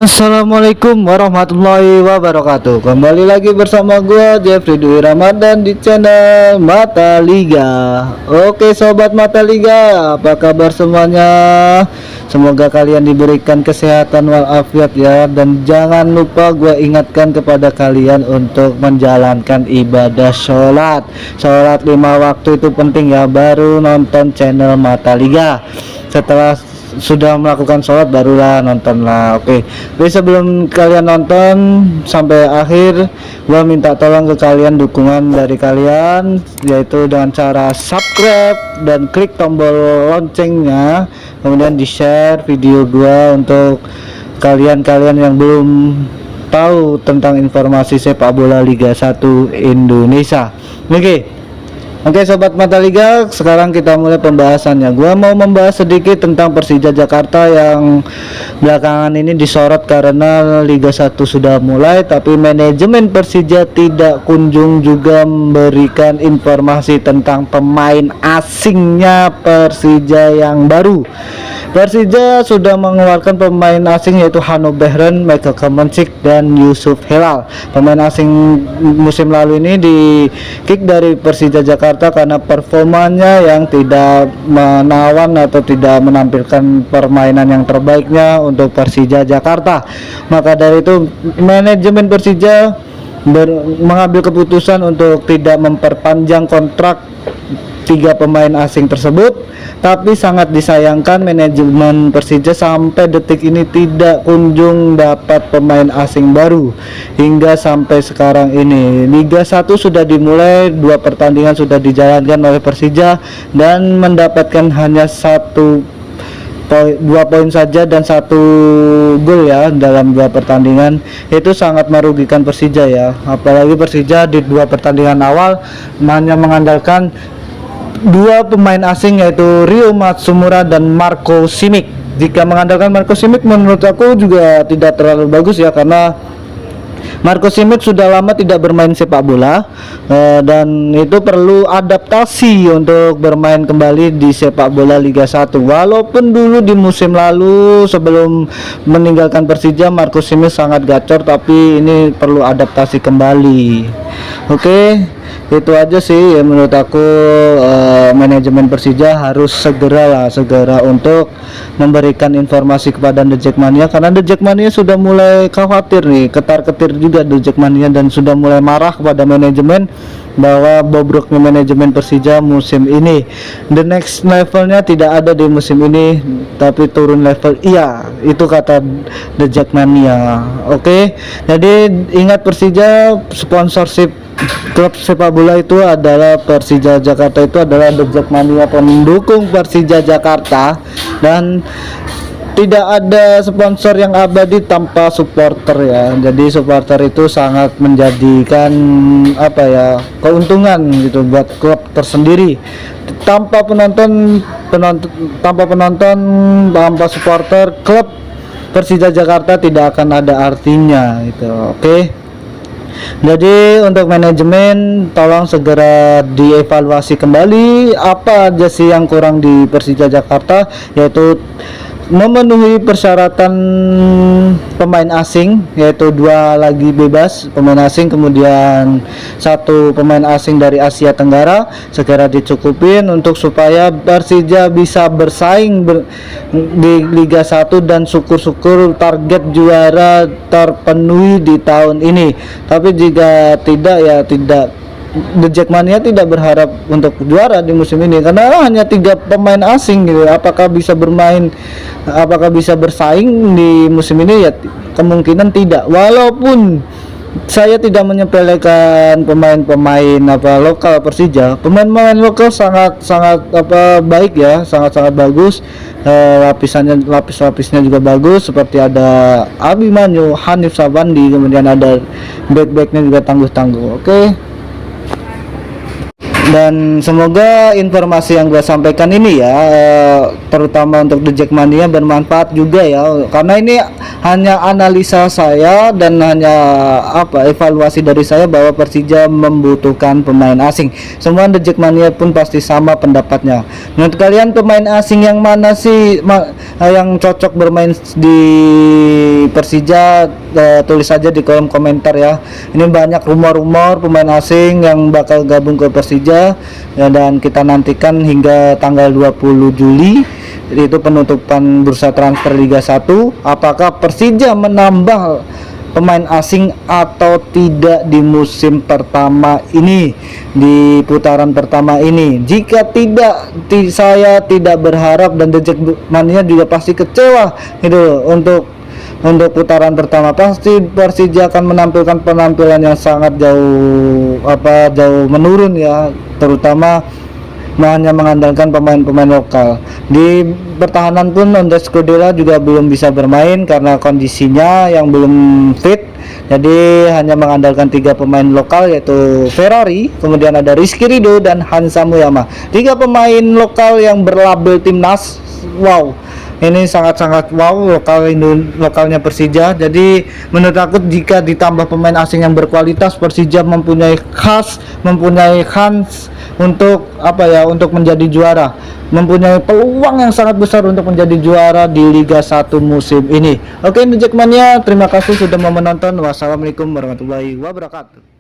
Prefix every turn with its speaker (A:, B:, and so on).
A: Assalamualaikum warahmatullahi wabarakatuh. Kembali lagi bersama gua Jeffrey Dwi Ramadan di channel Mata Liga. Oke sobat Mata Liga, apa kabar semuanya? Semoga kalian diberikan kesehatan walafiat ya. Dan jangan lupa gua ingatkan kepada kalian untuk menjalankan ibadah sholat 5 waktu itu penting ya. Baru nonton channel Mata Liga. Setelah sudah melakukan sholat barulah nonton lah. Oke. Jadi sebelum kalian nonton sampai akhir, gua minta tolong ke kalian dukungan dari kalian, yaitu dengan cara subscribe dan klik tombol loncengnya, kemudian di share video gua untuk kalian-kalian yang belum tahu tentang informasi sepak bola Liga 1 Indonesia. Oke sobat Mata Liga, sekarang kita mulai pembahasannya. Gua mau membahas sedikit tentang Persija Jakarta yang belakangan ini disorot karena Liga 1 sudah mulai, tapi manajemen Persija tidak kunjung juga memberikan informasi tentang pemain asingnya Persija yang baru. Persija sudah mengeluarkan pemain asing yaitu Hanno Behren, Michael Kamencik, dan Yusuf Helal. Pemain asing musim lalu ini di kick dari Persija Jakarta karena performanya yang tidak menawan atau tidak menampilkan permainan yang terbaiknya untuk Persija Jakarta. Maka dari itu manajemen Persija mengambil keputusan untuk tidak memperpanjang kontrak 3 pemain asing tersebut, tapi sangat disayangkan manajemen Persija sampai detik ini tidak kunjung dapat pemain asing baru hingga sampai sekarang ini. Liga 1 sudah dimulai, 2 pertandingan sudah dijalankan oleh Persija dan mendapatkan hanya 2 poin saja dan 1 gol ya dalam 2 pertandingan. Itu sangat merugikan Persija ya, apalagi Persija di 2 pertandingan awal hanya mengandalkan 2 pemain asing yaitu Ryo Matsumura dan Marco Simic. Jika mengandalkan Marco Simic menurut aku juga tidak terlalu bagus ya, karena Marco Simic sudah lama tidak bermain sepak bola dan itu perlu adaptasi untuk bermain kembali di sepak bola Liga 1. Walaupun dulu di musim lalu sebelum meninggalkan Persija Marco Simic sangat gacor, tapi ini perlu adaptasi kembali. Oke, itu aja sih ya, menurut aku manajemen Persija harus segera untuk memberikan informasi kepada The Jackmania, karena The Jackmania sudah mulai khawatir nih, ketar-ketir juga The Jackmania, dan sudah mulai marah kepada manajemen bahwa bobroknya manajemen Persija musim ini. The next levelnya tidak ada di musim ini, tapi turun level. Iya, itu kata The Jackmania. Oke, jadi ingat Persija sponsorship klub sepak bola itu adalah Persija Jakarta, itu adalah The Jackmania pendukung Persija Jakarta, dan tidak ada sponsor yang abadi tanpa supporter ya. Jadi supporter itu sangat menjadikan keuntungan gitu buat klub tersendiri. Tanpa penonton, tanpa supporter, klub Persija Jakarta tidak akan ada artinya gitu. Oke. Jadi untuk manajemen tolong segera dievaluasi kembali apa aja sih yang kurang di Persija Jakarta, yaitu memenuhi persyaratan pemain asing, yaitu 2 lagi bebas pemain asing, kemudian 1 pemain asing dari Asia Tenggara segera dicukupin untuk supaya Persija bisa bersaing di Liga 1 dan syukur-syukur target juara terpenuhi di tahun ini. Tapi jika tidak ya tidak, The Jackmania tidak berharap untuk juara di musim ini karena hanya 3 pemain asing gitu. Apakah bisa bersaing di musim ini? Ya kemungkinan tidak. Walaupun saya tidak menyepelekan pemain-pemain lokal Persija, pemain-pemain lokal sangat baik ya, sangat bagus. Lapis-lapisnya juga bagus, seperti ada Abimanyu, Hanif Sabandi, kemudian ada back-backnya juga tangguh-tangguh. Oke. Dan semoga informasi yang gue sampaikan ini ya, terutama untuk The Jackmania bermanfaat juga ya, karena ini hanya analisa saya dan hanya evaluasi dari saya bahwa Persija membutuhkan pemain asing. Semua The Jackmania pun pasti sama pendapatnya. Menurut kalian pemain asing yang mana sih yang cocok bermain di Persija? Tulis saja di kolom komentar ya. Ini banyak rumor-rumor pemain asing yang bakal gabung ke Persija ya, dan kita nantikan hingga tanggal 20 Juli itu penutupan bursa transfer Liga 1. Apakah Persija menambah pemain asing atau tidak di musim pertama ini, di putaran pertama ini? Jika tidak, saya tidak berharap dan The Jackmania juga pasti kecewa gitu. Untuk putaran pertama pasti Persija akan menampilkan penampilan yang sangat jauh menurun ya, terutama hanya mengandalkan pemain-pemain lokal. Di pertahanan pun Ondas Kudela juga belum bisa bermain karena kondisinya yang belum fit. Jadi hanya mengandalkan 3 pemain lokal, yaitu Ferrari, kemudian ada Rizky Ridho dan Hansa Muyama. 3 pemain lokal yang berlabel timnas. Wow, ini sangat-sangat wow lokalnya Persija. Jadi menurut aku jika ditambah pemain asing yang berkualitas, Persija mempunyai kans untuk untuk menjadi juara, mempunyai peluang yang sangat besar untuk menjadi juara di Liga 1 musim ini. Oke, The Jackmania, terima kasih sudah mau menonton. Wassalamualaikum warahmatullahi wabarakatuh.